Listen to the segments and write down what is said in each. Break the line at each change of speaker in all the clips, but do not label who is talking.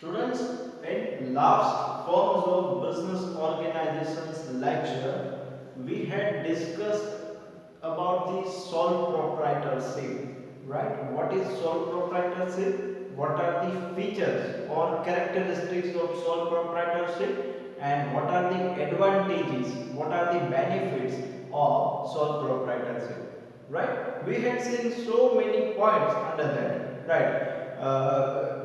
Students, in last Forms of Business Organizations lecture, we had discussed about the sole proprietorship, right? What is sole proprietorship? What are the features or characteristics of sole proprietorship? And what are the advantages? What are the benefits of sole proprietorship? Right? We had seen so many points under that, right?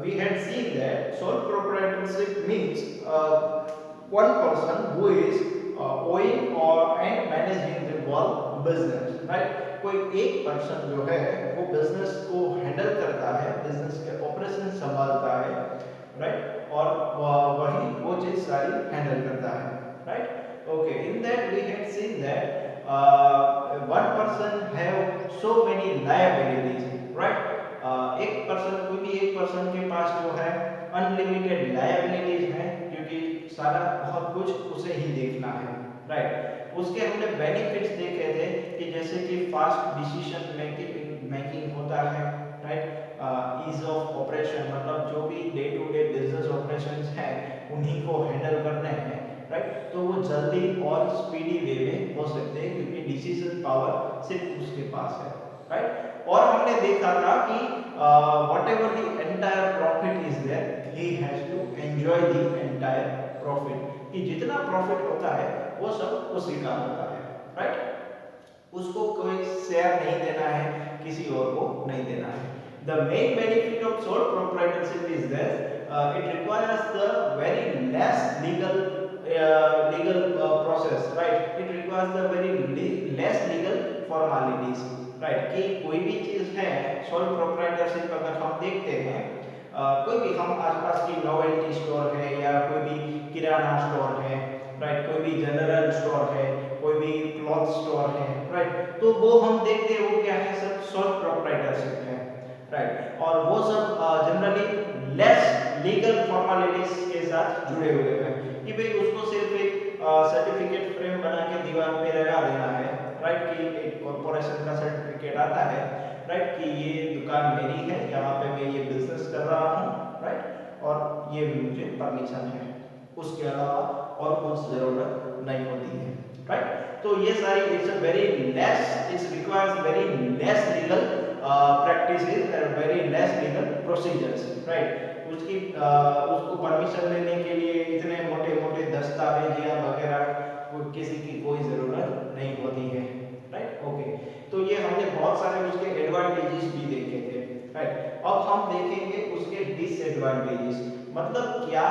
We had seen that sole proprietorship means one person who is owning or and managing the whole business, right? कोई एक person जो है वो business को handle करता है, business के operation संभालता है, राइट? और वही वो चीज सारी हैंडल करता है, right? Okay, in that we had seen that one person have so many liabilities, right? एक पर्सन कोई भी एक पर्सन के पास जो है अनलिमिटेड लायबिलिटीज है, क्योंकि सारा बहुत कुछ उसे ही देखना है, राइट? उसके हमने बेनिफिट्स देखे थे कि जैसे कि फास्ट डिसीजन मेकिंग होता है, राइट? ईज ऑफ ऑपरेशन, मतलब जो भी day to day business operations हैं उन्हीं को हैंडल करने हैं, राइट? तो वो जल्दी और स्पीडी वे में हो सकते हैं क्योंकि डिसीजन पावर सिर्फ उसके पास है, राइट? और हमने देखा था कि whatever the entire profit is there, he has to enjoy the entire profit, कि जितना प्रॉफिट होता है वो सब उसी का होता है, राइट? उसको कोई शेयर नहीं देना है, किसी और को नहीं देना है. The main benefit of sole proprietorship is that it requires the very less legal process, right? It requires the very less legal formalities, right? कि कोई भी चीज है sole proprietorship अगर हम देखते हैं, कोई भी हम आसपास की नोवेल्टी स्टोर है या कोई भी किराना स्टोर है, राइट? कोई भी जनरल स्टोर है, कोई भी क्लॉथ स्टोर है, राइट? तो वो हम देखते हैं वो क्या है, सब सोल प्रोप्राइटरशिप है, राइट? और वो सब जनरली लेस लीगल फॉर्मेलिटीज के साथ जुड़े हुए हैं कि भाई उसको सिर्फ एक सर्टिफिकेट फ्रेम बना के दीवार पे लगा देना है, राइट? कि एक कॉर्पोरेशन का सर्टिफिकेट आता है, राइट? कि ये दुकान मेरी है, यहाँ पे मैं ये बिजनेस कर रहा हूँ, राइट? और ये मुझे परमिशन है, उसके अलावा और कुछ जरूरत नहीं होती है, राइट? तो ये सारी it's a very less, it's requires very less legal practices and very less legal procedures, right? उसको परमिशन लेने के लिए इतने मोटे-मोटे दस्तावेज या वगैरह किसी की कोई जरूरत नहीं होती है, राइट? ओके, तो ये हमने बहुत सारे उसके एडवांटेजेस भी देखे थे, राइट? अब हम देखेंगे उसके डिसएडवांटेजेस, मतलब क्या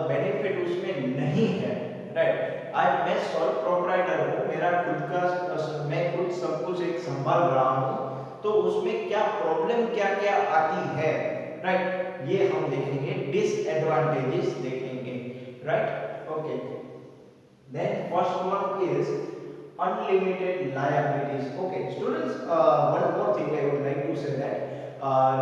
बेनिफिट उसमें नहीं है, राइट? आज मैं सोल प्रोप्राइटर हूँ, मेरा खुद का, मैं खुद सब कुछ एक संभाल रहा हूँ, तो उसमें क्या प्रॉब्लम क्या क्या आती है, राइट? ये हम देखेंगे, डिसएडवांटेजेस देखेंगे, right? Okay, then first one is unlimited liabilities. Okay, students, one more thing I would like to say that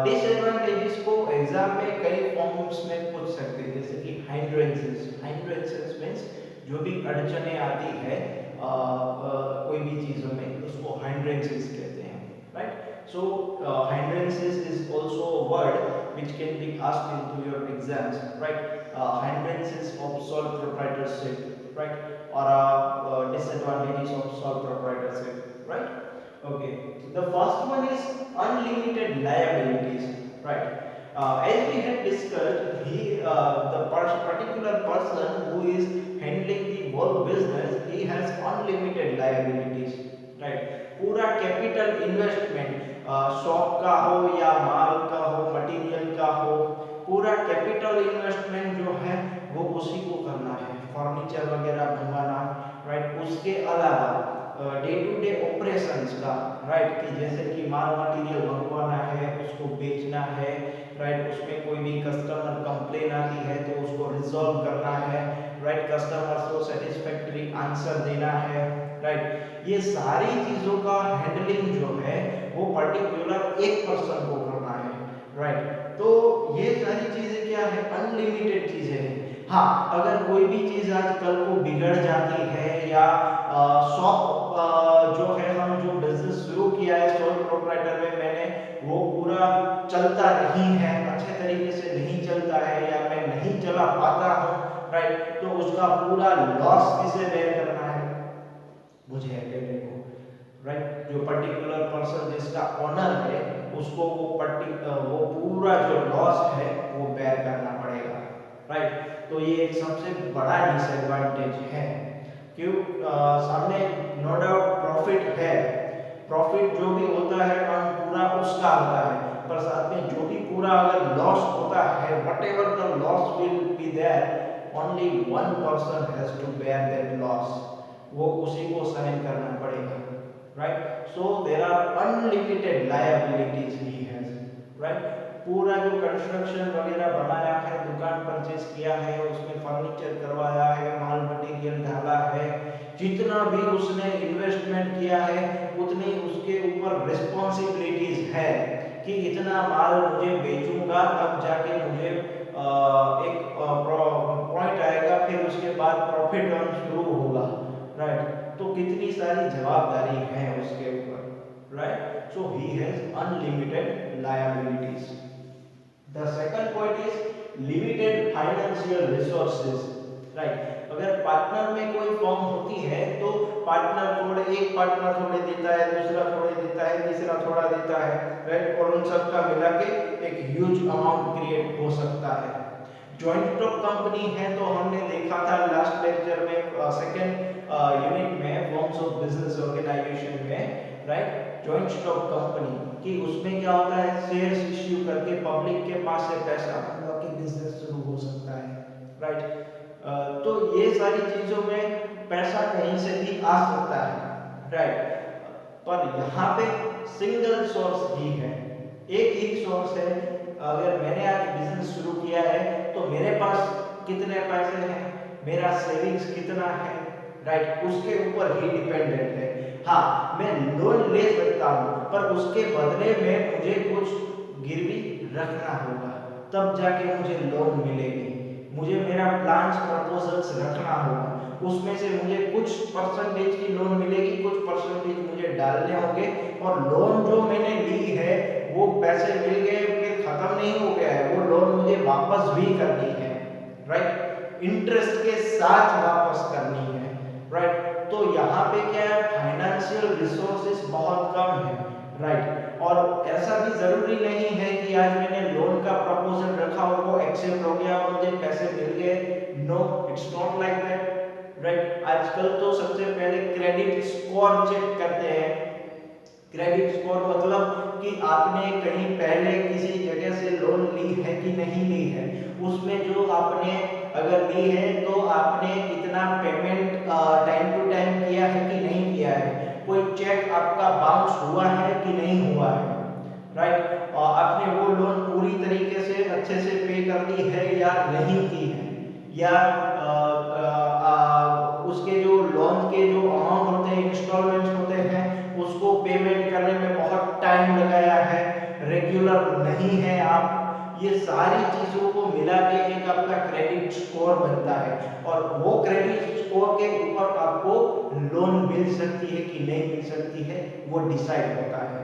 disadvantages को एग्जाम में कई फॉर्म्स में पूछ सकते हैं, जैसे कि हाइंड्रेंसेस मींस जो भी अड़चने आती है कोई भी चीजों में, उसको हाइंड्रेंसेस कहते हैं, right? So hindrances is also a word which can be asked into your exams, right? Hindrances of sole proprietorship, right? Or disadvantages of sole proprietorship, right? Okay, the first one is unlimited liabilities, right? As we had discussed, the particular person who is handling the whole business, he has unlimited liabilities, right? पूरा capital investment, shop का हो या माल का हो, material का हो, पूरा capital investment जो है वो उसी को करना है, फर्नीचर वगैरह बनवाना, राइट? उसके अलावा डे टू डे ऑपरेशंस का, राइट? कि जैसे कि माल मटेरियल मंगवाना है, उसको बेचना है, राइट? उसमें कोई भी कस्टमर कंप्लेन आती है तो उसको रिजॉल्व करना है, राइट? कस्टमर को सेटिस्फैक्टरी आंसर देना है, राइट? ये सारी चीजों का हैंडलिंग जो है वो पर्टिकुलर एक पर्सन को करना है, राइट? तो ये सारी चीजें क्या है, अनलिमिटेड चीजें हैं। हाँ, अगर कोई भी चीज आज कल को बिगड़ जाती है या शॉप जो है, हम जो बिजनेस शुरू किया है सोल प्रोप्राइटर में, मैंने वो पूरा चलता नहीं है, अच्छे तरीके से नहीं चलता है, या मैंने एक्स्ट्रा पाता हूँ, राइट, तो उसका पूरा लॉस किसे बेयर करना है? मुझे अकेले को, राइट। जो पर्टिकुलर पर्सन जिसका ऑनर है उसको वो पूरा जो लॉस है वो बेयर करना पड़ेगा, राइट। तो ये एक सबसे बड़ा डिसएडवांटेज है। क्यों? सामने नो डाउट प्रॉफिट है, प्रॉफिट जो भी होता है पूरा उसका होता है, पर साथ में जो भी पूरा अगर लॉस होता है, whatever the loss will be there, only one person has to bear that loss, वो उसी को सहन करना पड़ेगा, right. So there are unlimited liabilities he has, right. पूरा जो कंस्ट्रक्शन वगैरह बनाया है, दुकान परचेज किया है, उसमें फर्नीचर करवाया है, माल मटेरियल डाला है, जितना भी उसने इन्वेस्टमेंट किया है उतनी उसके ऊपर रिस्पांसिबिलिटीज है कि इतना माल मुझे बेचूंगा तब जाके मुझे एक पॉइंट आएगा, फिर उसके बाद प्रॉफिट अर्न शुरू होगा, राइट। तो कितनी सारी जवाबदारी है उसके ऊपर, right. So he has unlimited liabilities. The second point is limited financial resources, right. अगर पार्टनर में कोई फर्म होती है तो एक पार्टनर थोड़े देता है, दूसरा थोड़े देता है, तीसरा थोड़ा देता है, राइट, और उन सब का मिला के एक ह्यूज अमाउंट क्रिएट हो सकता है। जॉइंट स्टॉक कंपनी है तो हमने देखा था लास्ट लेक्चर में सेकंड यूनिट में फॉर्म्स ऑफ बिजनेस ऑर्गेनाइजेशन में, राइट, जॉइंट स्टॉक कंपनी कि उसमें क्या होता है, शेयर्स इश्यू करके पब्लिक के पास से पैसा मतलब कि बिजनेस शुरू हो सकता है, राइट। तो ये सारी चीजों में पैसा कहीं से भी आ सकता है, राइट। पर यहाँ पे सिंगल सोर्स ही है, एक ही सोर्स है। अगर मैंने आज बिजनेस शुरू किया है तो मेरे पास कितने पैसे हैं, मेरा सेविंग्स कितना है, राइट, उसके ऊपर ही डिपेंडेंट है। हाँ, मैं लोन ले सकता हूँ पर उसके बदले में मुझे कुछ गिरवी रखना होगा, तब जाके मुझे लोन मिलेगी। मुझे मेरा प्लान्स प्रपोजल्स रखना होगा, उसमें से मुझे कुछ परसेंटेज की लोन मिलेगी, कुछ परसेंटेज मुझे डालने होंगे, और लोन जो मैंने ली है वो पैसे मिल गए फिर खत्म नहीं हो गया है, वो लोन मुझे वापस भी करनी है, राइट, इंटरेस्ट के साथ वापस करनी है, राइट। तो यहाँ पे क्या है, फाइनेंशियल रिसोर्सेज बहुत कम है, राइट। और ऐसा भी जरूरी नहीं है कि आज मैंने लोन का प्रपोजल रखा और वो एक्सेप्ट हो गया और मुझे पैसे मिल गए, no, it's not like that, right. आजकल तो सबसे पहले क्रेडिट स्कोर चेक करते हैं। क्रेडिट स्कोर मतलब कि आपने कहीं पहले किसी जगह से लोन ली है कि नहीं ली है, उसमें जो आपने अगर ली है तो आपने कितना पेमेंट टाइम टू टाइम किया है कि नहीं किया है, कोई चेक आपका बाउंस हुआ है कि नहीं हुआ है, राइट, आपने वो लोन पूरी तरीके से अच्छे से पे कर दी है या नहीं की है, या उसके जो लोन के जो अमाउंट होते हैं, इंस्टॉलमेंट्स होते हैं, उसको पेमेंट करने में बहुत टाइम लगाया है, रेगुलर नहीं है आप, ये सारी चीजों को मिला के एक आपका क्रेडिट स्कोर बनता है, और वो क्रेडिट स्कोर के ऊपर आपको लोन मिल सकती है कि नहीं मिल सकती है वो डिसाइड होता है,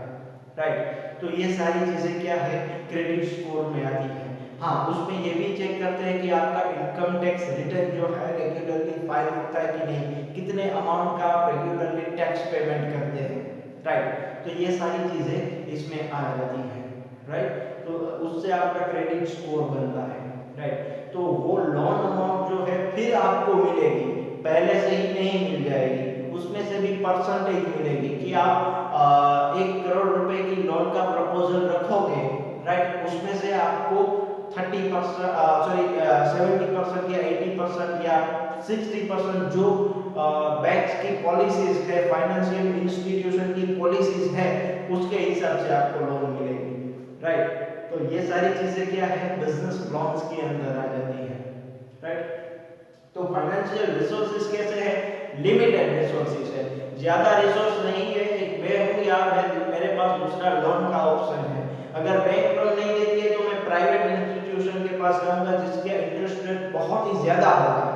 राइट। तो ये सारी चीजें क्या है, क्रेडिट स्कोर में आती है। हाँ, उसमें ये भी चेक करते हैं कि आपका इनकम टैक्स रिटर्न जो है रेगुलरली फाइल होता है कि नहीं, कितने अमाउंट का आप रेगुलरली टैक्स पेमेंट करते हैं, राइट। तो ये सारी चीजें इसमें आ जाती हैं, राइट। तो उससे आपका क्रेडिट स्कोर बनता है, राइट। तो वो लोन अमाउंट जो है फिर आपको मिलेगी, पहले से ही नहीं मिल जाएगी, उसमें से भी परसेंटेज मिलेगी कि आप 1 करोड़ रुपए की लोन का प्रपोजल रखोगे, राइट, उसमें से आपको 70% या 80% या 60% जो बैंक्स की पॉलिसीज है, फाइनेंशियल इंस्टीट्यूशन की पॉलिसीज है, उसके हिसाब से आपको लोन मिलेगी, राइट। तो ये सारी चीजें क्या है, बिजनेस लॉन्स के अंदर आ जाती है, राइट। तो फाइनेंशियल रिसोर्सेज कैसे है, लिमिटेड रिसोर्सेज है, ज्यादा रिसोर्स नहीं है, एक मैं हूं या मेरे पास दूसरा लोन का ऑप्शन है, अगर बैंक लोन नहीं देती है तो मैं प्राइवेट इंस्टीट्यूशन के पास जाऊंगा जिसके इंटरेस्ट रेट बहुत ही ज्यादा होगा,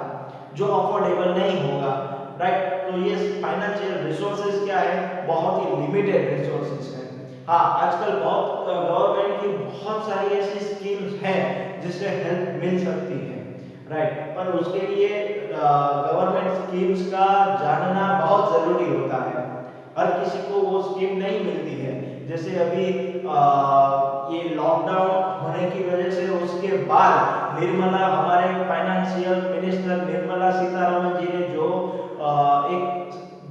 जो अफोर्डेबल नहीं होगा, राइट। तो ये फाइनेंशियल रिसोर्सेज क्या है, बहुत ही लिमिटेड रिसोर्सेज है। हाँ, आजकल बहुत गवर्नमेंट की बहुत सारी ऐसी स्कीम्स हैं जिससे हेल्प मिल सकती है, राइट। पर उसके लिए गवर्नमेंट स्कीम्स का जानना बहुत जरूरी होता है। हर किसी को वो स्कीम नहीं मिलती है। जैसे अभी ये लॉकडाउन होने की वजह से उसके बाद निर्मला, हमारे फाइनेंशियल मिनिस्टर निर्मला सीतारमण जी ने जो एक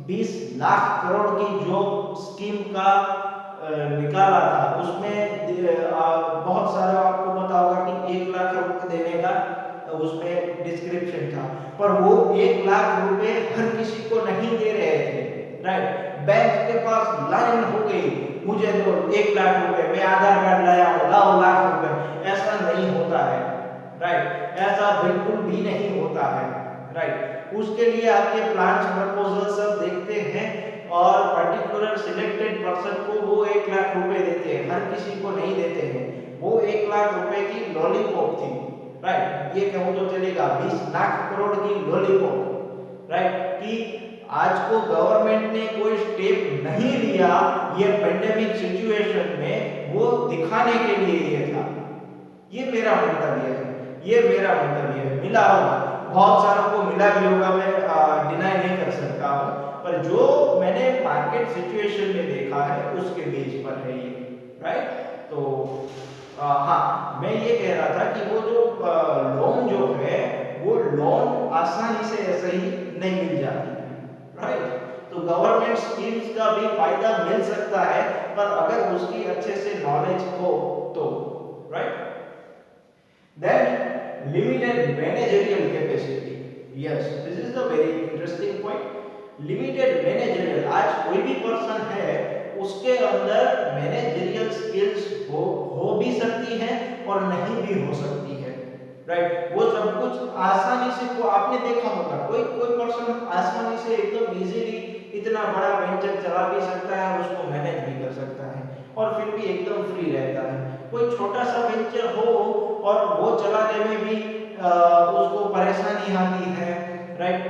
20 लाख करोड़ की जो स्कीम का निकाला था, उसमें बहुत सारा आपको पता होगा कि 1 लाख रुपए देने का उसमें डिस्क्रिप्शन था। पर वो 1 लाख रुपए हर किसी को नहीं दे रहे थे, राइट। बैंक के पास लाइन हो गई, मुझे तो 1 लाख रुपए, मैं आधार कार्ड लाया हूँ, लाओ लाख रुपए। ऐसा नहीं होता है, राइट। ऐसा बिल्कुल भी नहीं होता है, राइट। उसके लिए आपके प्लान्स प्रपोजल सब देखते हैं और पर्टिकुलर सिलेक्टेड पर्सन को वो 1 लाख रुपए देते हैं, हर किसी को नहीं देते हैं। वो 1 लाख रुपए की लॉलीपॉप थी, राइट। ये कहूँ तो चलेगा 20 लाख करोड़ की लॉलीपॉप, राइट। कि आज को गवर्नमेंट ने कोई स्टेप नहीं लिया ये पेंडेमिक सिचुएशन में, वो दिखाने के लिए ये था। ये मेरा मंतव्य है, ये मेरा मंतव्य है। मिला होगा, बहुत सारों को मिला भी होगा, मैं डिनाई नहीं कर सकता हूँ, पर जो मैंने मार्केट सिचुएशन में देखा है उसके बेस पर है ये, राइट। तो हाँ, मैं ये कह रहा था कि वो जो लोन जो है, वो लोन आसानी से ऐसे ही नहीं मिल जाती है, राइट। तो गवर्नमेंट स्कीम्स का भी फायदा मिल सकता है, पर अगर उसकी अच्छे से नॉलेज हो तो, right. Then limited managerial capacity. Yes, this is the very interesting point. Limited managerial, आज कोई भी पर्सन है उसके अंदर मैनेजरियल स्किल्स हो भी सकती है और नहीं भी हो सकती है, राइट। वो सब कुछ आसानी से, को आपने देखा होगा, कोई कोई पर्सन आसानी से एकदम इजीली इतना बड़ा वेंचर चला भी सकता है और उसको मैनेज भी कर सकता है और फिर भी एकदम फ्री रहता है। कोई छोटा सा वेंचर हो और वो चलाने में भी उसको परेशानी आती है, राइट।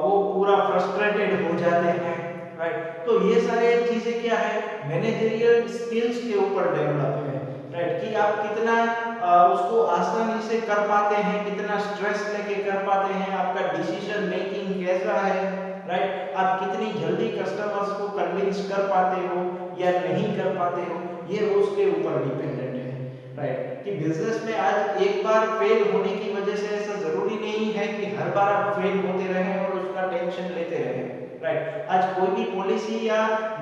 वो पूरा फ्रस्ट्रेटेड हो जाते हैं, राइट। तो ये सारे चीजें क्या है, मैनेजरियल स्किल्स के ऊपर डेवलप है, राइट। कि आप कितना उसको आसानी से कर पाते हैं, कितना स्ट्रेस लेके कर पाते हैं, आपका डिसीजन मेकिंग कैसा है, राइट। आप कितनी जल्दी कस्टमर्स को कन्विंस कर पाते हो या नहीं कर पाते हो, ये उसके ऊपर डिपेंडेंट है, राइट। कि बिजनेस में आज एक बार फेल होने की वजह से ऐसा जरूरी नहीं है कि हर बार आप फेल होते रहें और उसका टेंशन लेते रहें, राइट। आज कोई भी पॉलिसी या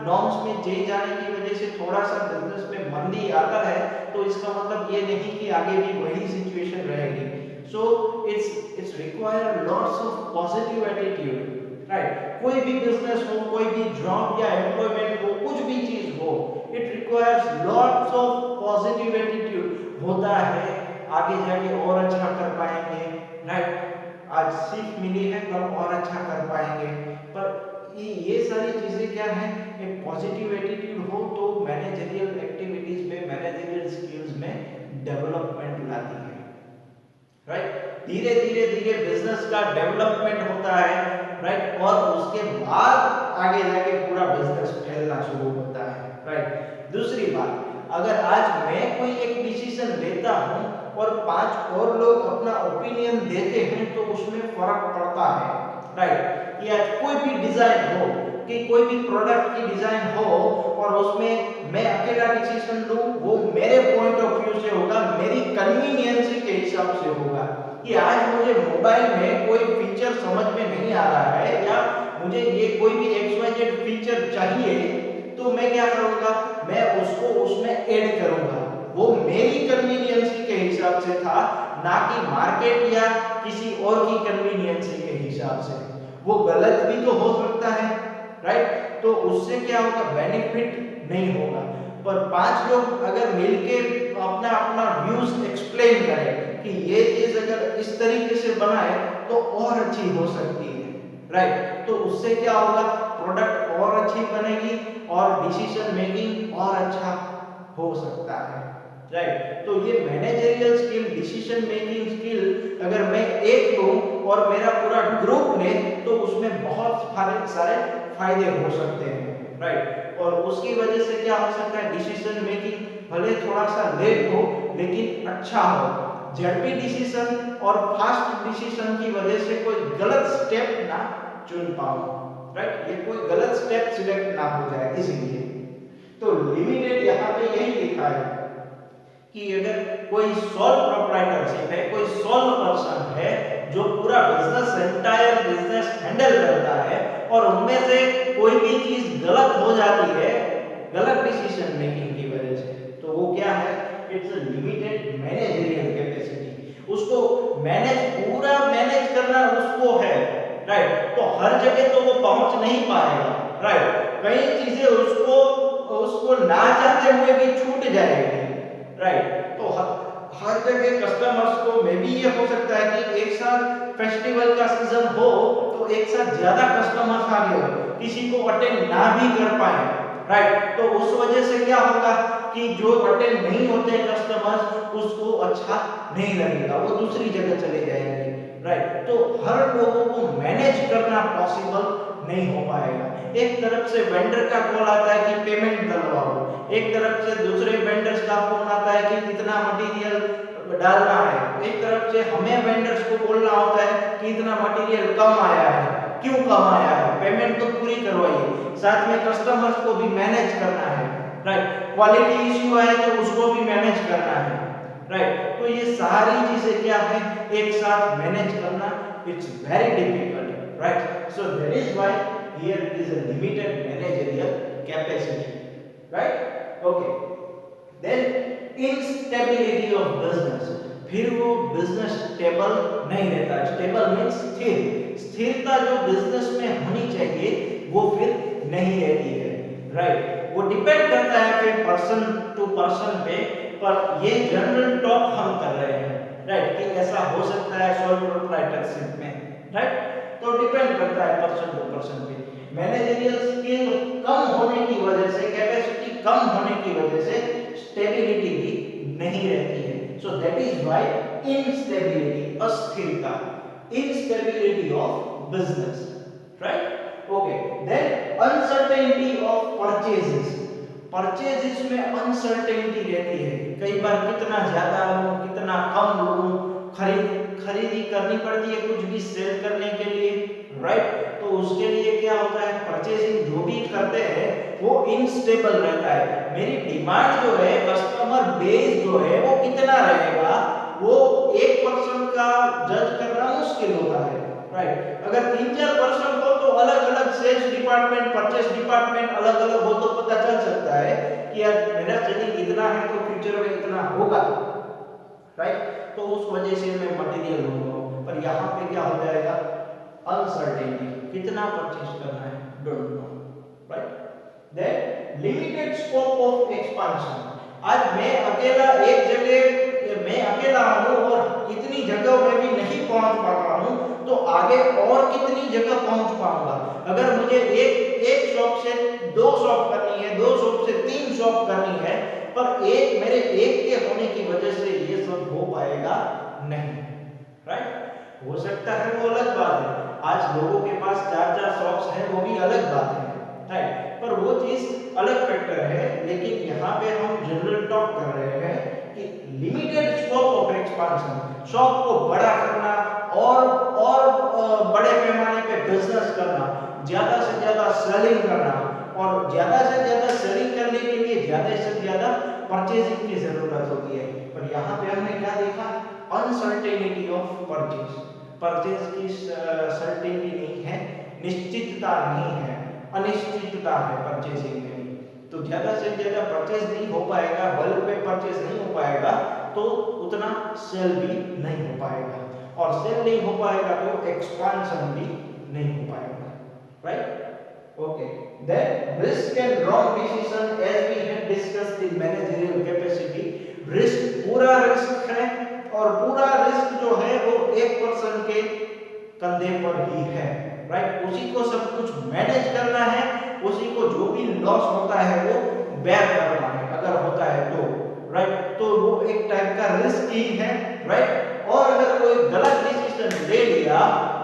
नॉर्म्स में चेंज आने की वजह से थोड़ा सा बिजनेस में मंदी आता है, तो इसका मतलब ये नहीं कि आगे भी वही सिचुएशन रहेगी। So it's require lots of positive attitude, right. कोई भी बिजनेस हो, कोई भी जॉब या एम्प्लॉयमेंट हो, कुछ भी चीज हो, it requires lots of positive attitude होता है, आगे जाके और अच्छा कर पाएंगे, राइट। आज सीख मिली है, कल और अच्छा कर पाएंगे। पर ये सारी चीजें क्या है, एक पॉजिटिव एटीट्यूड हो तो मैनेजरियल एक्टिविटीज में, मैनेजरियल स्किल्स में डेवलपमेंट लाती है, राइट। धीरे धीरे धीरे बिजनेस का डेवलपमेंट होता है, राइट। और उसके बाद आगे जाके पूरा बिजनेस फैलना शुरू होता है, राइट। दूसरी बात, अगर आज मैं कोई एक डिसीजन लेता हूं और 5 और लोग अपना ओपिनियन देते हैं तो उसमें फर्क पड़ता है, राइट। कि आज कोई भी डिजाइन हो, कि कोई भी प्रोडक्ट की डिजाइन हो और उसमें मैं अकेला डिसीजन लूं, वो मेरे पॉइंट ऑफ व्यू से होगा, मेरी कन्वीनियंस के हिसाब से होगा। कि आज मुझे मोबाइल में कोई फीचर समझ में नहीं आ रहा है या मुझे ये कोई भी XYZ फीचर चाहिए, तो मैं क्या करूंगा, मैं उसको उसमें ऐड करूंगा। वो मेरी कन्वीनियंस के हिसाब से था, ना कि मार्केट या किसी और की कन्वीनियंस के हिसाब से। वो गलत भी तो हो सकता है, राइट। तो उससे क्या होगा, बेनिफिट नहीं होगा। पर 5 लोग अगर मिलके अपना अपना व्यूज एक्सप्लेन करें कि ये चीज अगर इस तरीके से बनाए तो और अच्छी हो सकती है, राइट। तो उससे क्या होगा, प्रोडक्ट और अच्छी बनेगी और डिसीजन मेकिंग और अच्छा हो सकता है, राइट। तो ये managerial skill, decision making skill अगर मैं एक लूं और मेरा पूरा ग्रुप ले तो उसमें बहुत सारे फायदे हो सकते हैं, राइट। और उसकी वजह से क्या हो सकता है, डिसीजन मेकिंग भले थोड़ा सा लेट हो लेकिन अच्छा हो, झड़पी डिसीजन और फास्ट डिसीजन की वजह से कोई गलत स्टेप ना चुन पाऊं, राइट, ये कोई गलत स्टेप सिलेक्ट ना हो जाए इसीलिए। तो लिमिटेड यहाँ पे यही लिखा है कि अगर कोई सोल प्रोप्राइटरशिप है, कोई सोल पर्सन है जो पूरा बिजनेस, एंटायर बिजनेस हैंडल करता है और उनमें से कोई भी चीज गलत हो जाती है गलत डिसीजन मेकिंग की वजह से, तो वो क्या है, it's a limited managerial capacity. उसको पूरा मैनेज करना उसको है, राइट। तो हर जगह तो वो पहुंच नहीं पाएगा, राइट। कई चीजें उसको ना चाहते हुए भी छूट जाएगी, राइट। तो हर जगह कस्टमर्स को मे बी ये हो सकता है कि एक साथ फेस्टिवल का सीजन हो तो एक साथ ज्यादा कस्टमर्स आ गए हो, किसी को अटेंड ना भी कर पाए, राइट। तो उस वजह से क्या होगा कि जो अटेंड नहीं होते कस्टमर्स उसको अच्छा नहीं लगेगा, वो दूसरी जगह चले जाएंगे, राइट। तो हर लोगों को मैनेज करना पॉसिबल नहीं हो पाएगा। एक तरफ से वेंडर का कॉल आता है कि पेमेंट डलवाओ, एक तरफ से दूसरे वेंडर्स का फोन आता है कि कितना मटेरियल डालना है, एक तरफ से हमें वेंडर्स को बोलना होता है कि इतना मटेरियल कम आया है, क्यों कम आया है, पेमेंट तो पूरी करवाइए। साथ में कस्टमर्स को भी मैनेज करना है, राइट। क्वालिटी इश्यू आए तो उसको भी मैनेज करना है, राइट। तो ये सारी चीजें क्या है, एक साथ मैनेज करना it's very difficult, right. So that is why here it is a limited managerial capacity, right. Okay, then instability of business, फिर वो बिजनेस स्टेबल नहीं रहता। स्टेबल मींस स्थिर, स्थिरता जो बिजनेस में होनी चाहिए वो फिर नहीं रहती है, राइट। वो डिपेंड करता है फिर पर्सन टू पर्सन पे, पर ये जनरल टॉक हम कर रहे हैं, राइट, कि ऐसा हो सकता है सोल प्रोप्राइटरशिप में, राइट। तो डिपेंड करता है पर्सन टू पर्सन पे। मैनेजरियल स्किल कम होने की वजह से, कैपेसिटी कम होने की वजह से स्टेबिलिटी भी नहीं रहती है। So that is why instability, अस्थिरता, instability of business, right. Okay, then uncertainty of purchases, purchases में अनसर्टेनिटी रहती है। कई बार कितना ज्यादा लूं, कितना कम लूं, खरीदी करनी पड़ती है कुछ भी सेल करने के लिए, राइट। तो उसके लिए क्या होता है, परचेजिंग जो भी करते हैं वो इनस्टेबल रहता है। मेरी डिमांड जो है, कस्टमर बेस जो है वो कितना रहेगा, वो एक पर्सन का जज करना मुश्किल होता है, राइट। अगर 3-4 पर्सन हो तो अलग-अलग सेल्स डिपार्टमेंट, परचेस डिपार्टमेंट अलग-अलग हो तो पता चल सकता है कि यार मेरा सेलिंग इतना है तो फ्यूचर में इतना होगा, राइट। तो उस वजह से मैं मटेरियल लूंगा, पर यहाँ पे क्या हो जाएगा, अनसर्टेनिटी, कितना परचेज करना है, don't know, right. Then limited scope of expansion, आज मैं अकेला एक जगह, मैं अकेला हूं और इतनी जगह में भी नहीं पहुंच पाता हूं, तो आगे और कितनी जगह पहुंच पाऊंगा। अगर मुझे एक शॉप से 2 शॉप करनी है, 2 शॉप से 3 शॉप करनी है, पर मेरे एक के होने की वजह से ये सब हो पाएगा नहीं, राइट। हो सकता है वो अलग बात है, आज लोगों के पास 4-4 शॉप्स हैं, वो भी अलग बात है, राइट। पर वो चीज अलग फैक्टर है, लेकिन यहाँ पे हम जनरल टॉक कर रहे हैं कि limited scope of expansion, shop को बड़ा करना और बड़े पैमाने पे बिजनेस करना, ज्यादा से ज्यादा सेलिंग करना, और ज्यादा से ज्यादा सेलिंग करने के लिए ज्यादा से ज्यादा परचेजिंग की जरूरत होती है। पर यहाँ पे हमने क्या देखा, अनसर्टेनिटी ऑफ परचेज, परचेज की सर्टेनिटी नहीं है, निश्चितता नहीं है, अनिश्चितता है परचेजिंग में। तो ज्यादा से ज्यादा परचेज नहीं हो पाएगा, बल्क में परचेज नहीं हो पाएगा, तो उतना सेल भी नहीं हो पाएगा, और सेल नहीं हो पाएगा तो एक्सपेंशन भी नहीं हो पाएगा, right. Okay, then risk and wrong decision, as we have discussed in managerial capacity, risk पूरा रिस्क है, और पूरा रिस्क जो है वो एक पर्सन के कंधे पर ही है, राइट। उसी को सब कुछ मैनेज करना है, उसी को जो भी लॉस होता है वो बेयर करना है, अगर होता है तो, राइट। तो वो एक टाइप का रिस्क ही है, राइट। और अगर कोई गलत डिसीजन ले लिया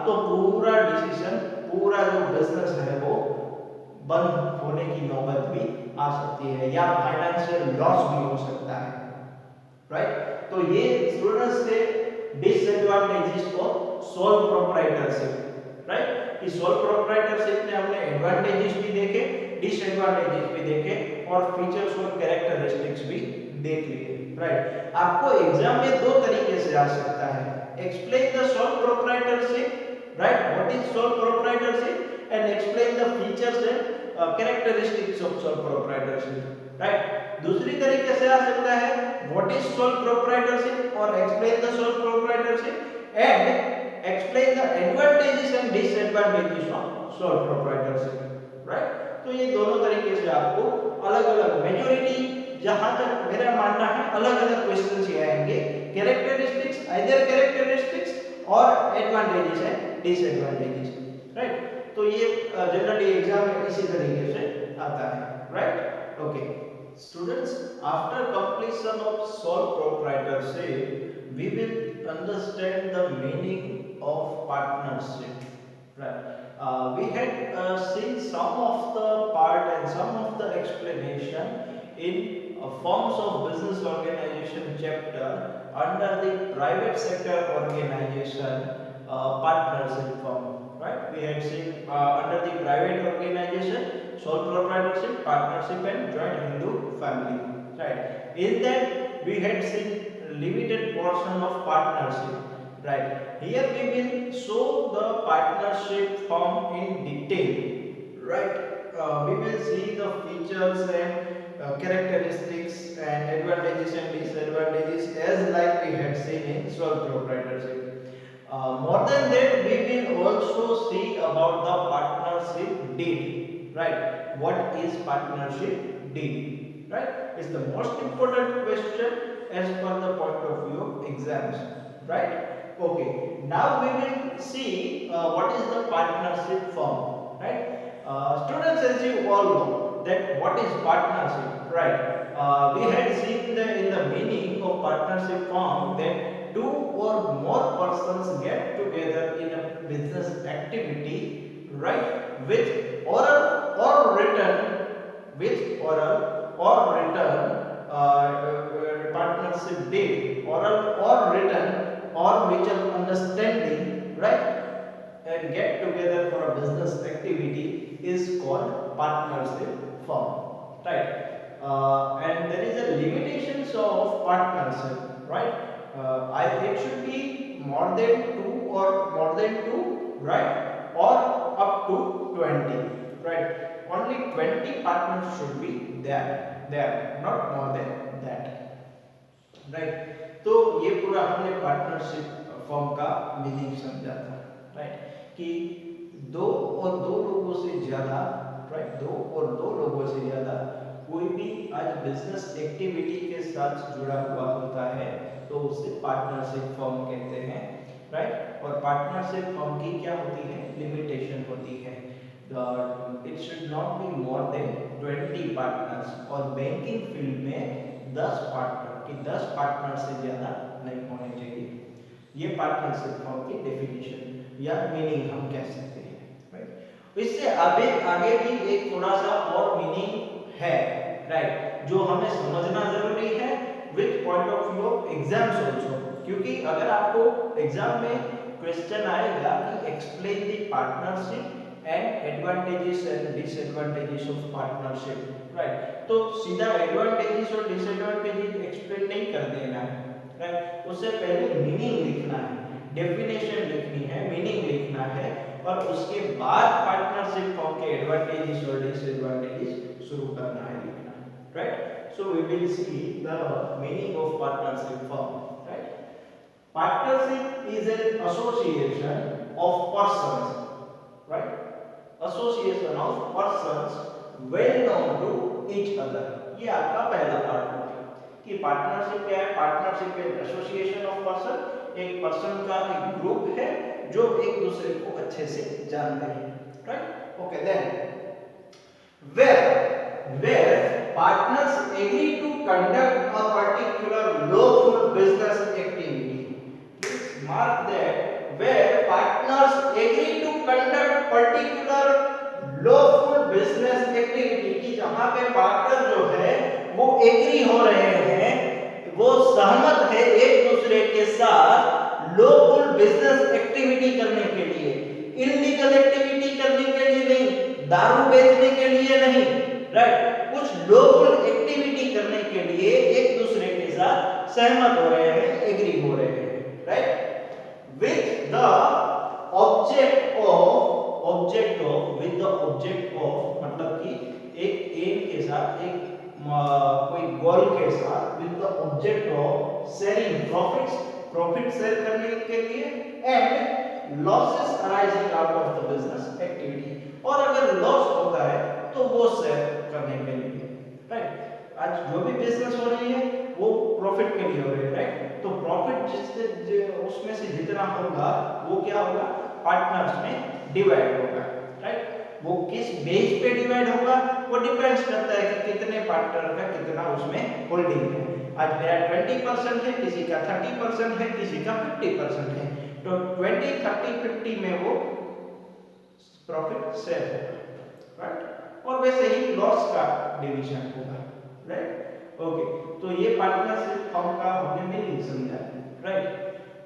तो पूरा डिसीजन, पूरा जो बिजनेस है वो बंद होने की नौबत भी आ सकती है, या फाइनेंशियल लॉस भी हो सकता है, राइट। तो ये स्टूडेंट्स थे disadvantages of sole proprietorship, right. कि सोल प्रोप्राइटरशिप में हमने एडवांटेजेस भी देखे, डिसएडवांटेजेस भी देखे और फीचर्स और कैरेक्टरिस्टिक्स भी देख लिए, राइट। आपको एग्जाम में दो तरीके से आ सकता है, explain the sole proprietorship, right, what is sole proprietorship and explain the features and characteristics of sole proprietorship, right। दूसरी तरीके से आ सकता है what is sole proprietorship और explain the sole proprietorship and explain the advantages and disadvantages of sole proprietorship, right। तो ये दोनों तरीके से आपको अलग-अलग मेजॉरिटी, जहां तक मेरा मानना है अलग-अलग क्वेश्चंस ही आएंगे, कैरेक्टरिस्टिक्स, आइदर कैरेक्टरिस्टिक्स और एडवांटेजेस एंड डिसएडवांटेजेस, राइट। तो ये जनरली एग्जाम में इसी तरीके से आता है, right. Okay students, after completion of sole proprietorship we will understand the meaning of partnership, right। We had seen some of the part and some of the explanation in forms of business organization chapter under the private sector organization partnership form, right। We had seen under the private organization sole proprietorship, partnership and joint Hindu family, right। In that we had seen limited portion of partnership, right। Here we will show the partnership form in detail, right। We will see the features and characteristics and advantages and disadvantages as like we had seen in sole proprietorship. More than that, we will also see about the partnership deed, right। What is partnership deed, right? It's the most important question as per the point of view of exams, right। Okay, now we will see what is the partnership form, right। Students, as you all know that what is partnership, right। We had seen in the meaning of partnership form that two or more persons get together in a business activity, right, with oral or written, partnership deed, oral or written or mutual understanding, right, and get together for a business activity is called partnership firm, right। And there is a limitations of partnership, right। It should be more than two, right, or up to 20, right। Only 20 partners should be there, not more than that, right। तो ये पूरा हमने partnership form का meaning समझा था, right. कि दो लोगों से ज्यादा, राइट, दो लोगों से ज्यादा कोई भी आज बिजनेस एक्टिविटी के साथ जुड़ा हुआ होता है तो उसे पार्टनरशिप फॉर्म कहते हैं, राइट। और पार्टनरशिप फॉर्म की क्या होती है, लिमिटेशन होती है, it should not be more than 20 partners. और बैंकिंग फील्ड में 10 पार्टनर कि 10 पार्टनर से ज्यादा नहीं होने चाहिए। ये पार्टनरशिप फॉर्म की डेफिनेशन या मीनिंग हम कह सकते हैं, राइट। इससे आगे भी एक थोड़ा सा और मीनिंग है, राइट, जो हमें समझना जरूरी है with point of view of exams also. क्योंकि अगर आपको एग्जाम में क्वेश्चन आएगा कि explain the partnership and advantages and disadvantages of partnership, right, तो सीधा एडवांटेजेस और डिसएडवांटेजेस एक्सप्लेन नहीं कर देना है, राइट। उससे पहले मीनिंग लिखना है, डेफिनेशन लिखनी है, मीनिंग लिखना है और उसके बाद पार्टनरशिप फॉर्म के एडवांटेजेस और डिसएडवांटेजेस शुरू करना है लिखना, right. So we will see the meaning of partnership form, right. Partnership is an association of persons, right, association of persons well known to each other। ये आपका पहला पार्ट हो गया कि पार्टनरशिप क्या है। पार्टनरशिप एक एसोसिएशन ऑफ पर्सन, एक पर्सन का एक ग्रुप है जो एक दूसरे को अच्छे से जानते हैं, right. Okay then where partners agree to conduct a particular lawful business activity, please mark that where partners agree to conduct particular lawful business activity, कि जहां पे पार्टनर जो है वो एग्री हो रहे हैं वो सहमत है एक दूसरे के साथ लॉफुल बिजनेस एक्टिविटी करने के लिए, इलीगल एक्टिविटी करने के लिए नहीं, दारू बेचने के लिए नहीं, राइट, कुछ लॉफुल एक्टिविटी करने के लिए एक दूसरे के साथ सहमत हो रहे हैं, एग्री हो रहे हैं, right, with the object of मतलब कि एक एम के साथ, एक कोई गोल के साथ, with the object of sharing profit share करने के लिए and losses arising out of the business activity, और अगर लॉस होता है तो वो शेयर करने के लिए, राइट। आज जो भी बिजनेस हो रही है वो प्रॉफिट के लिए हो रही है, राइट, तो प्रॉफिट जिससे उसमें से जितना होगा वो क्या होगा, पार्टनर्स में डिवाइड होगा, राइट। वो किस बेस पे डिवाइड होगा वो डिपेंड्स करता है कि कितने पार्टनर का कितना उसमें होल्डिंग है। आज मेरा 20% है, किसी का 30% है, किसी का 50% है, तो 20 30 50 में वो प्रॉफिट शेयर होगा, राइट, और वैसे ही लॉस का डिवीजन होगा, राइट। ओके, तो ये पार्टनरशिप फॉर्म का हमने मीनिंग समझा, right.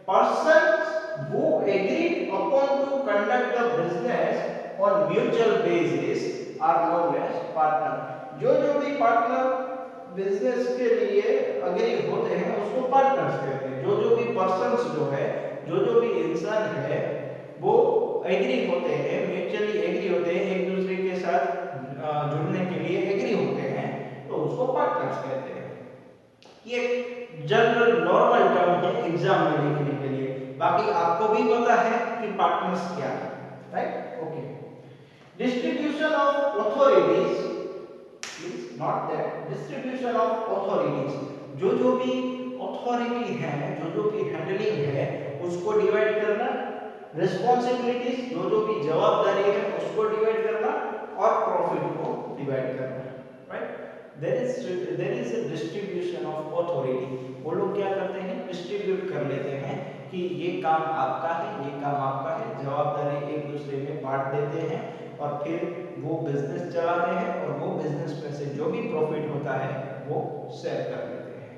Persons who agreed upon to conduct the business on mutual basis are known as partner। जो भी पार्टनर बिजनेस के लिए अग्री होते हैं उसको पार्टनर्स कहते हैं। जो भी पर्सन्स जो है, जो भी इंसान है वो एग्री होते हैं, म्यूचुअली एग्री होते हैं, एक दूसरे के साथ जुड़ने के लिए एग्री होते हैं, तो उसको पार्टनर्स कहते हैं। ये जनरल नॉर्मल टर्म है एग्जाम में लिखने के लिए, बाकी आपको भी पता है कि पार्टनर्स क्या है, right. Okay, distribution of authorities is not that, distribution of authorities, जो भी अथॉरिटी है, जो भी हैंडलिंग है उसको डिवाइड करना, रिस्पांसिबिलिटीज जो भी जवाबदारी है उसको डिवाइड करना, और प्रॉफिट को डिवाइड करना, right. There is a distribution of authority. वो लोग क्या करते हैं, डिस्ट्रीब्यूट कर लेते हैं कि ये काम आपका है, ये काम आपका है, जवाबदारी एक दूसरे में बांट देते हैं, और फिर वो बिजनेस चलाते हैं, और वो बिजनेस में से जो भी प्रॉफिट होता है वो शेयर कर लेते हैं,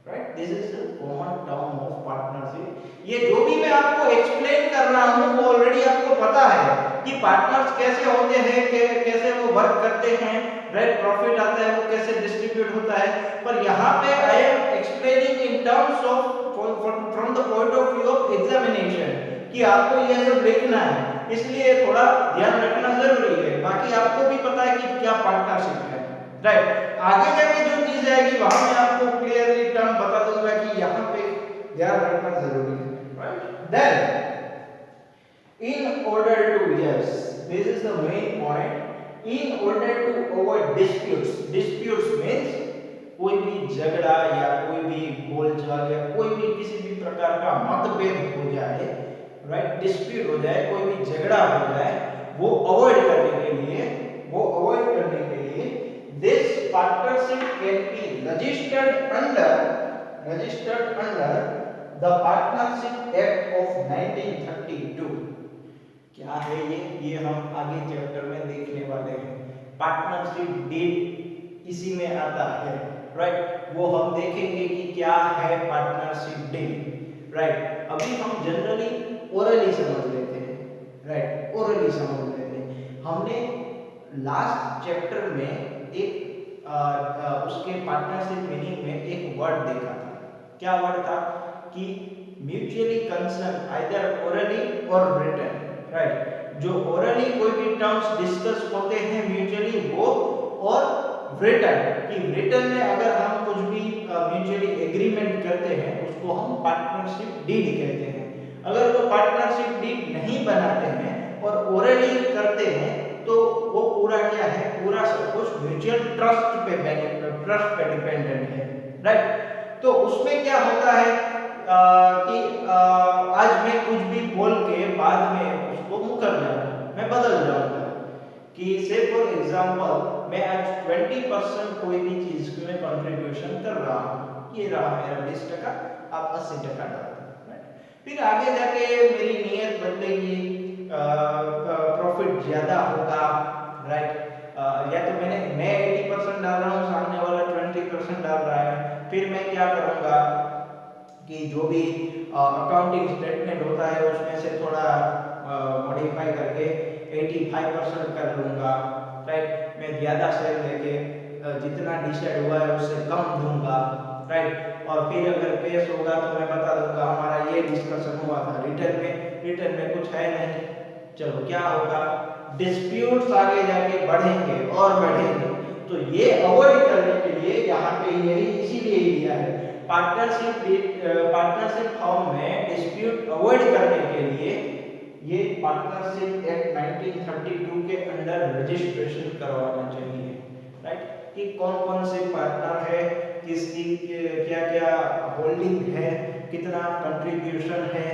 right. This is the common term of partnership. ये जो भी मैं आपको एक्सप्लेन कर रहा हूँ वो ऑलरेडी आपको पता है कि पार्टनर्स कैसे होते हैं, कैसे वो वर्क करते हैं, राइट, प्रॉफिट आता है वो कैसे डिस्ट्रीब्यूट होता है, पर यहाँ पे I am explaining in terms of from the point of view of examination, कि आपको ये सब लिखना है, इसलिए थोड़ा ध्यान रखना जरूरी है। बाकी आपको भी पता है कि क्या पार्टनरशिप है, राइट। आगे जाके जो चीज आएगी वहां मैं आपको क्लियरली टर्म बता दूंगा कि यहाँ पे ध्यान रखना जरूरी है, right. Then in order to, yes, this is the main point, in order to avoid disputes means कोई भी झगड़ा या कोई भी बोलचाल या कोई भी किसी भी प्रकार का मतभेद हो जाए, राइट, डिस्प्यूट हो जाए, कोई भी झगड़ा हो जाए, वो अवॉइड करने के लिए this partnership can be registered under the partnership act of 1932। क्या है ये हम आगे चैप्टर में देखने वाले हैं। पार्टनरशिप डीड इसी में आता है, राइट, वो हम देखेंगे कि क्या है पार्टनरशिप डीड, राइट। अभी हम जनरली ओरली समझ लेते हैं, राइट, ओरली समझ लेते हैं। हमने लास्ट चैप्टर में एक उसके पार्टनरशिप मीनिंग में एक वर्ड देखा था। क्या वर्ड था कि म्यूचुअली कंसर्न आइदर ओरली और रिटन, राइट। जो ओरली कोई भी टर्म्स डिस्कस होते हैं म्यूचुअली वो, और रिटन कि रिटन में अगर हम कुछ भी म्यूचुअली एग्रीमेंट करते हैं उसको हम पार्टनरशिप डीड कहते हैं। अगर वो पार्टनरशिप डीड नहीं बनाते हैं और ओरली करते हैं तो वो पूरा क्या है, पूरा सब कुछ म्यूचुअल ट्रस्ट पे डिपेंडेंट है, राइट। तो उसमें क्या होता है कि आज मैं कुछ भी बोल के बाद में उसको मुकर जाऊंगा, मैं बदल जाऊंगा, कि से फॉर एग्जांपल मैं आज 20% कोई भी चीज में कंट्रीब्यूशन कर रहा हूँ, ये रहा मेरा 20%, आप 80% डालते हैं, राइट। फिर आगे जाके मेरी नीयत बदलेगी, प्रॉफिट ज्यादा होगा, राइट, या तो मैं 80% डाल रहा हूँ, सामने वाला 20% डाल रहा है, फिर मैं क्या करूँगा कि जो भी अकाउंटिंग स्टेटमेंट होता है उसमें से थोड़ा मॉडिफाई करके 85% कर लूँगा, राइट। मैं ज़्यादा शेयर लेके जितना डिसाइड हुआ है उससे कम दूंगा, राइट। और फिर अगर केस होगा तो मैं बता दूंगा हमारा ये डिस्कशन हुआ था रिटर्न में कुछ है नहीं। चलो क्या होगा, डिस्प्यूट्स आगे जाके बढ़ेंगे और बढ़ेंगे। तो ये अवॉइड करने के लिए यहाँ पे यही इसीलिए ही दिया है पार्टनरशिप फॉर्म में डिस्प्यूट अवॉइड करने के लिए ये पार्टनरशिप एक्ट 1932 के अंडर रजिस्ट्रेशन करवाना चाहिए, राइट। कि कौन कौन से पार्टनर है, किसकी क्या क्या होल्डिंग है, कितना कंट्रीब्यूशन है,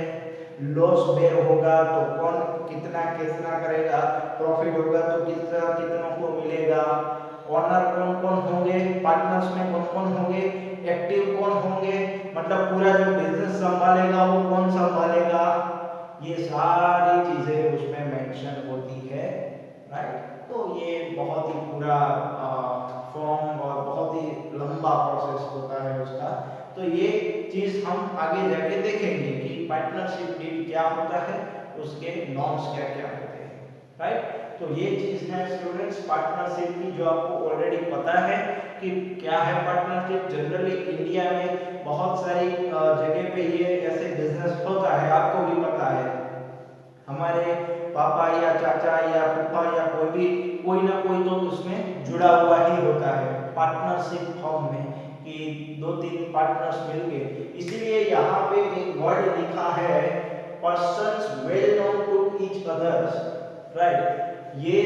लॉस बेयर होगा तो कौन कितना कितना करेगा, प्रॉफिट होगा तो कितना कितनों को मिलेगा, ओनर कौन कौन होंगे, पार्टनर्स में कौन कौन होंगे, एक्टिव कौन होंगे, मतलब पूरा जो बिजनेस संभालेगा वो कौन संभालेगा, ये सारी चीजें उसमें मेंशन होती है, राइट। तो ये बहुत ही पूरा फॉर्म और बहुत ही लंबा प्रोसेस होता है उसका। तो ये चीज हम आगे जाके देखेंगे कि पार्टनरशिप डीड क्या होता है, उसके नॉर्म्स क्या क्या होते हैं, राइट। तो ये चीज है स्टूडेंट्स पार्टनरशिप की, जो आपको ऑलरेडी पता है कि क्या है पार्टनरशिप। जनरली इंडिया में बहुत सारी जगह पे ये ऐसे बिजनेस होता है, आपको भी पता है। हमारे पापा या चाचा या फूफा या कोई ना कोई तो उसमें जुड़ा हुआ ही होता है पार्टनरशिप फॉर्म में, कि 2-3 पार्टनर्स मिलके। इसीलिए यहाँ पे एक वर्ड लिखा है persons well known to each others, right. ये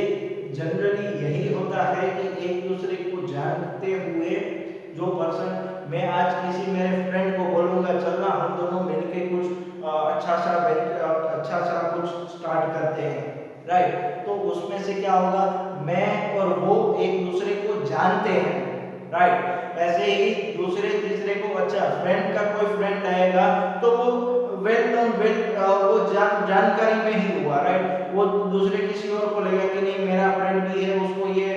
जनरली यही होता है कि एक दूसरे को जानते हुए जो पर्सन, मैं आज किसी मेरे फ्रेंड को बोलूंगा चलना हम दोनों मिलके कुछ अच्छा सा कुछ स्टार्ट करते हैं, राइट। तो उसमें से क्या होगा, मैं और वो एक दूसरे को जानते हैं, राइट। ऐसे ही दूसरे तीसरे को, अच्छा फ्रेंड का कोई फ्रेंड आएगा तो वो वेल नोन वो जानकारी में ही हुआ, राइट। वो दूसरे किसी और को लेगा कि नहीं मेरा फ्रेंड भी है, उसको ये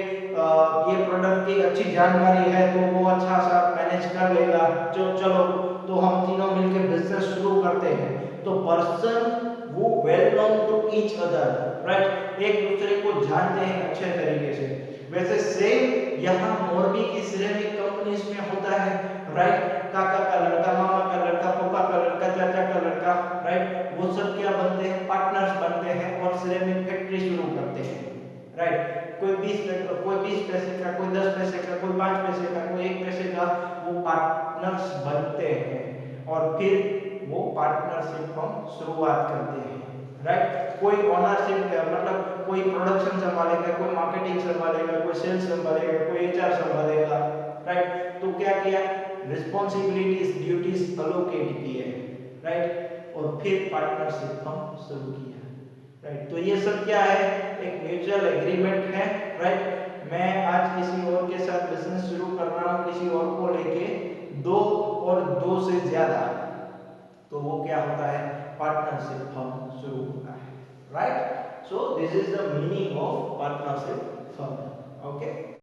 प्रोडक्ट की अच्छी जानकारी है तो वो अच्छा सा मैनेज कर लेगा, चलो तो हम तीनों मिलकर बिजनेस शुरू करते हैं। तो पर्सन वो well known to each other, right, एक दूसरे को जानते हैं अच्छे तरीके से। वैसे सेम यहाँ मोरबी की सिरेमिक कंपनीज में होता है, राइट। काका का लड़का, मामा का लड़का, पापा का लड़का, चाचा का लड़का, राइट, वो सब क्या बनते हैं, पार्टनर्स बनते हैं और सिरेमिक फैक्ट्री शुरू करते हैं, राइट। कोई 20 पैसे का, कोई 10 पैसे का, कोई 5 पैसे का, कोई 1 पैसे का, वो पार्टनर्स बनते हैं और फिर वो पार्टनरशिप हम शुरुआत करते हैं, राइट। कोई ओनरशिप मतलब कोई प्रोडक्शन संभालेगा, कोई मार्केटिंग संभालेगा, कोई सेल्स संभालेगा, कोई एचआर संभालेगा, राइट। तो क्या किया, रिस्पांसिबिलिटीज ड्यूटीज अलोकेट किए, राइट, और फिर पार्टनरशिप हम शुरू किया, राइट। तो ये सब क्या है, एक म्यूचुअल एग्रीमेंट है, राइट। मैं आज किसी और के साथ बिजनेस शुरू कर रहा हूँ किसी और को लेके, 2 और 2 से ज्यादा, तो वो क्या होता है, पार्टनरशिप फर्म शुरू होता है, right. So this is the meaning of partnership firm, okay.